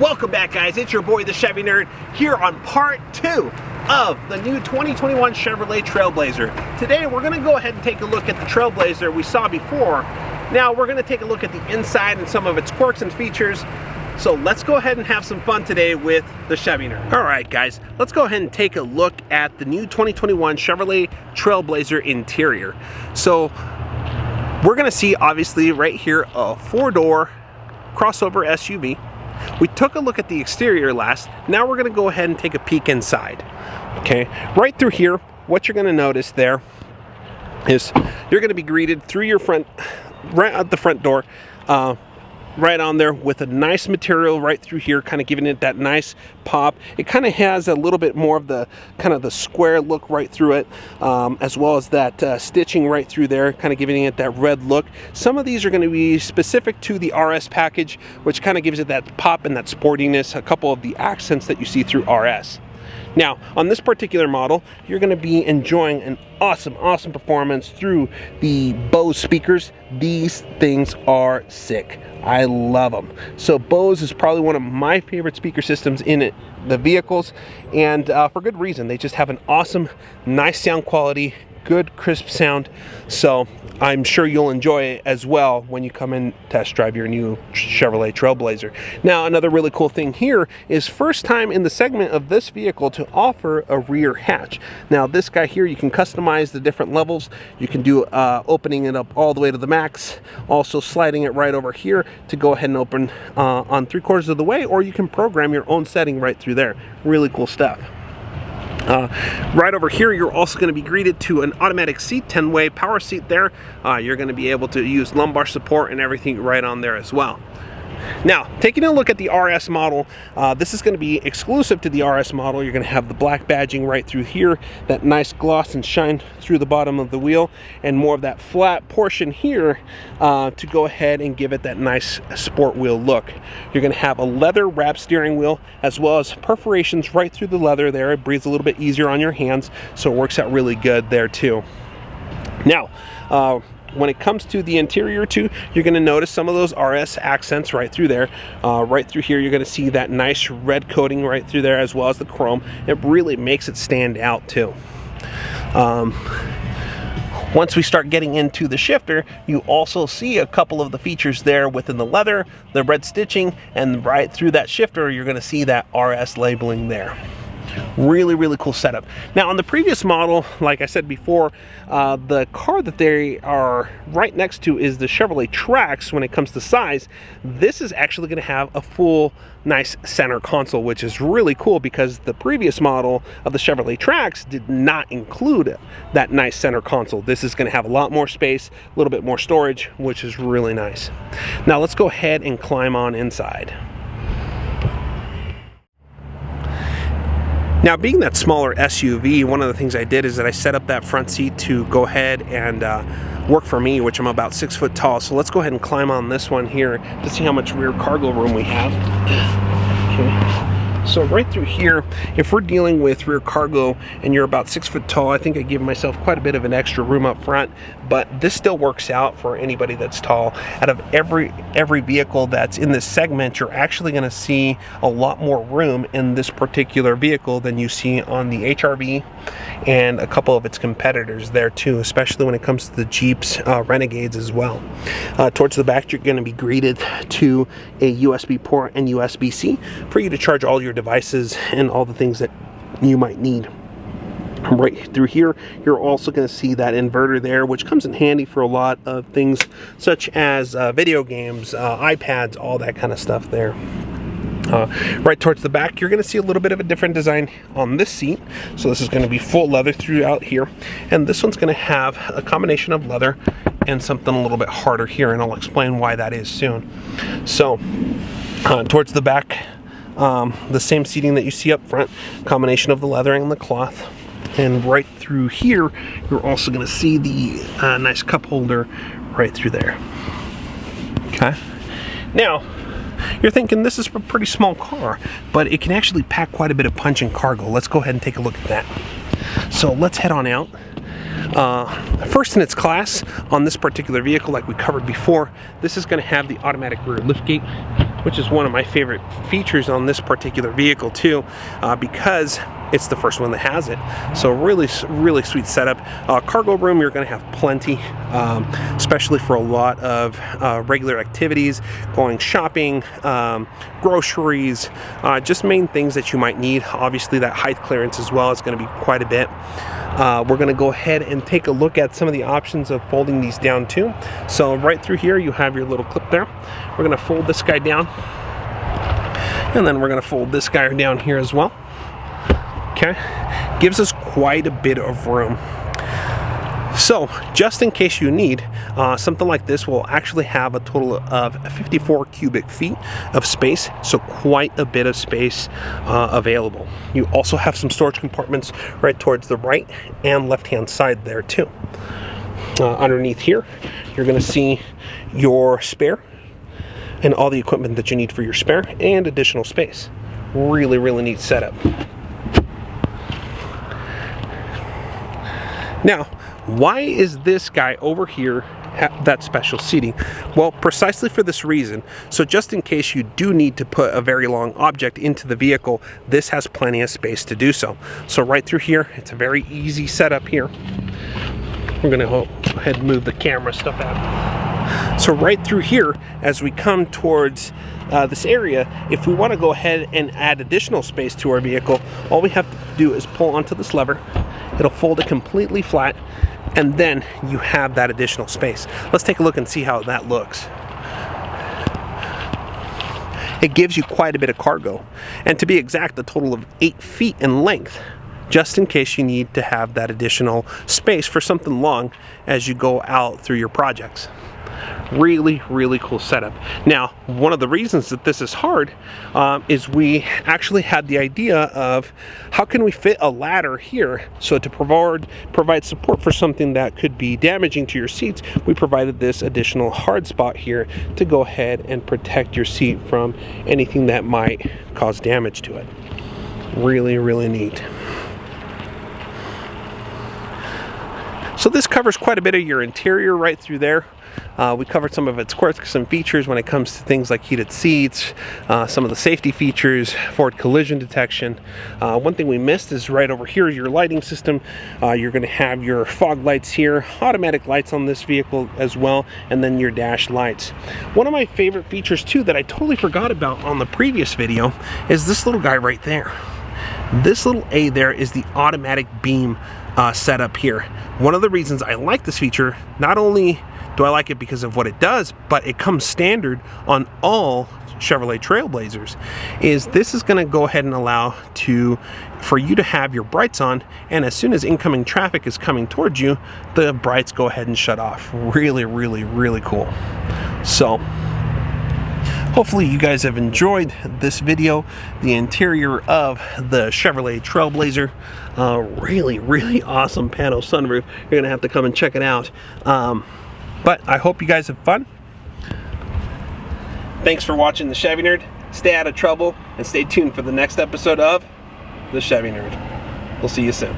Welcome back, guys. It's your boy, the Chevy Nerd, here on part 2 of the new 2021 Chevrolet Trailblazer. Today, we're going to go ahead and take a look at the Trailblazer we saw before. Now, we're going to take a look at the inside and some of its quirks and features. So let's go ahead and have some fun today with the Chevy Nerd. All right, guys, let's go ahead and take a look at the new 2021 Chevrolet Trailblazer Interior. So we're going to see, obviously, right here, a 4-door crossover SUV. We took a look at the exterior last. Now we're going to go ahead and take a peek inside. Okay, right through here, what you're going to notice there is you're going to be greeted through your front, right at the front door, right on there with a nice material right through here, kind of giving it that nice pop. It kind of has a little bit more of the kind of the square look right through it, as well as that stitching right through there, kind of giving it that red look. Some of these are going to be specific to the RS package, which kind of gives it that pop and that sportiness, a couple of the accents that you see through RS. Now, on this particular model, you're going to be enjoying an awesome performance through the Bose speakers. These things are sick. I love them. So Bose is probably one of my favorite speaker systems in the vehicles, and for good reason. They just have an awesome, nice sound quality, good crisp sound. So I'm sure you'll enjoy it as well when you come and test drive your new Chevrolet Trailblazer. Now, another really cool thing here is first time in the segment of this vehicle to offer a rear hatch. Now, this guy here, you can customize the different levels. You can do opening it up all the way to the max, also sliding it right over here to go ahead and open on 3/4 of the way, or you can program your own setting right through there. Really cool stuff. Right over here, you're also going to be greeted to an automatic seat, 10-way power seat there. You're going to be able to use lumbar support and everything right on there as well. Now, taking a look at the RS model, this is going to be exclusive to the RS model. You're going to have the black badging right through here, that nice gloss and shine through the bottom of the wheel, and more of that flat portion here to go ahead and give it that nice sport wheel look. You're going to have a leather wrap steering wheel, as well as perforations right through the leather there. It breathes a little bit easier on your hands, so it works out really good there too. Now, when it comes to the interior too, you're going to notice some of those RS accents right through there. Right through here, you're going to see that nice red coating right through there, as well as the chrome. It really makes it stand out too. Once we start getting into the shifter, you also see a couple of the features there within the leather, the red stitching, and right through that shifter, you're going to see that RS labeling there. Really cool setup. Now, on the previous model, like I said before, the car that they are right next to is the Chevrolet Trax. When it comes to size, this is actually going to have a full nice center console, which is really cool because the previous model of the Chevrolet Trax did not include that nice center console. This is going to have a lot more space, a little bit more storage, which is really nice. Now let's go ahead and climb on inside. Now, being that smaller SUV, one of the things I did is that I set up that front seat to go ahead and work for me, which I'm about 6 foot tall. So let's go ahead and climb on this one here to see how much rear cargo room we have. Okay. So right through here, if we're dealing with rear cargo and you're about 6 foot tall, I think I give myself quite a bit of an extra room up front, but this still works out for anybody that's tall. Out of every vehicle that's in this segment, you're actually going to see a lot more room in this particular vehicle than you see on the HRV and a couple of its competitors there too, especially when it comes to the Jeeps, Renegades as well. Towards the back, you're going to be greeted to a USB port and USB-C for you to charge all your devices and all the things that you might need. Right through here, you're also going to see that inverter there, which comes in handy for a lot of things such as video games, iPads, all that kind of stuff there. Right towards the back, you're going to see a little bit of a different design on this seat. So this is going to be full leather throughout here, and this one's going to have a combination of leather and something a little bit harder here, and I'll explain why that is soon. So towards the back, the same seating that you see up front, combination of the leather and the cloth. And right through here, you're also going to see the nice cup holder right through there. Okay. Now, you're thinking this is a pretty small car, but it can actually pack quite a bit of punch and cargo. Let's go ahead and take a look at that. So let's head on out. First in its class on this particular vehicle, like we covered before, this is going to have the automatic rear liftgate. which is one of my favorite features on this particular vehicle too, because it's the first one that has it. So really sweet setup. Cargo room, you're going to have plenty, especially for a lot of regular activities, going shopping, groceries, just main things that you might need. Obviously that height clearance as well is going to be quite a bit. We're going to go ahead and take a look at some of the options of folding these down too. So right through here you have your little clip there. We're going to fold this guy down, and then we're going to fold this guy down here as well. Okay, gives us quite a bit of room. So just in case you need, something like this will actually have a total of 54 cubic feet of space, so quite a bit of space available. You also have some storage compartments right towards the right and left hand side there too. Underneath here you're going to see your spare and all the equipment that you need for your spare and additional space. Really neat setup. Now, why is this guy over here that special seating? Well, precisely for this reason. So just in case you do need to put a very long object into the vehicle, this has plenty of space to do so. So right through here, it's a very easy setup here. We're gonna go ahead and move the camera stuff out. So right through here, as we come towards this area, if we want to go ahead and add additional space to our vehicle, all we have to do is pull onto this lever. It'll fold it completely flat, and then you have that additional space. Let's take a look and see how that looks. It gives you quite a bit of cargo, and to be exact, a total of 8 feet in length, just in case you need to have that additional space for something long as you go out through your projects. Really cool setup. Now, one of the reasons that this is hard is we actually had the idea of how can we fit a ladder here. So to provide support for something that could be damaging to your seats, we provided this additional hard spot here to go ahead and protect your seat from anything that might cause damage to it. Really neat. So this covers quite a bit of your interior right through there. We covered some of its quirks and features when it comes to things like heated seats, some of the safety features, forward collision detection. One thing we missed is right over here, your lighting system. You're going to have your fog lights here, automatic lights on this vehicle as well, and then your dash lights. One of my favorite features too that I totally forgot about on the previous video is this little guy right there. This little A there is the automatic beam setup here. One of the reasons I like this feature, not only do I like it because of what it does, but it comes standard on all Chevrolet Trailblazers, is this is going to go ahead and allow for you to have your brights on, and as soon as incoming traffic is coming towards you, the brights go ahead and shut off. Really cool. So hopefully you guys have enjoyed this video, the interior of the Chevrolet Trailblazer. Really awesome panel sunroof. You're gonna have to come and check it out. But I hope you guys have fun. Thanks for watching The Chevy Nerd. Stay out of trouble and stay tuned for the next episode of The Chevy Nerd. We'll see you soon.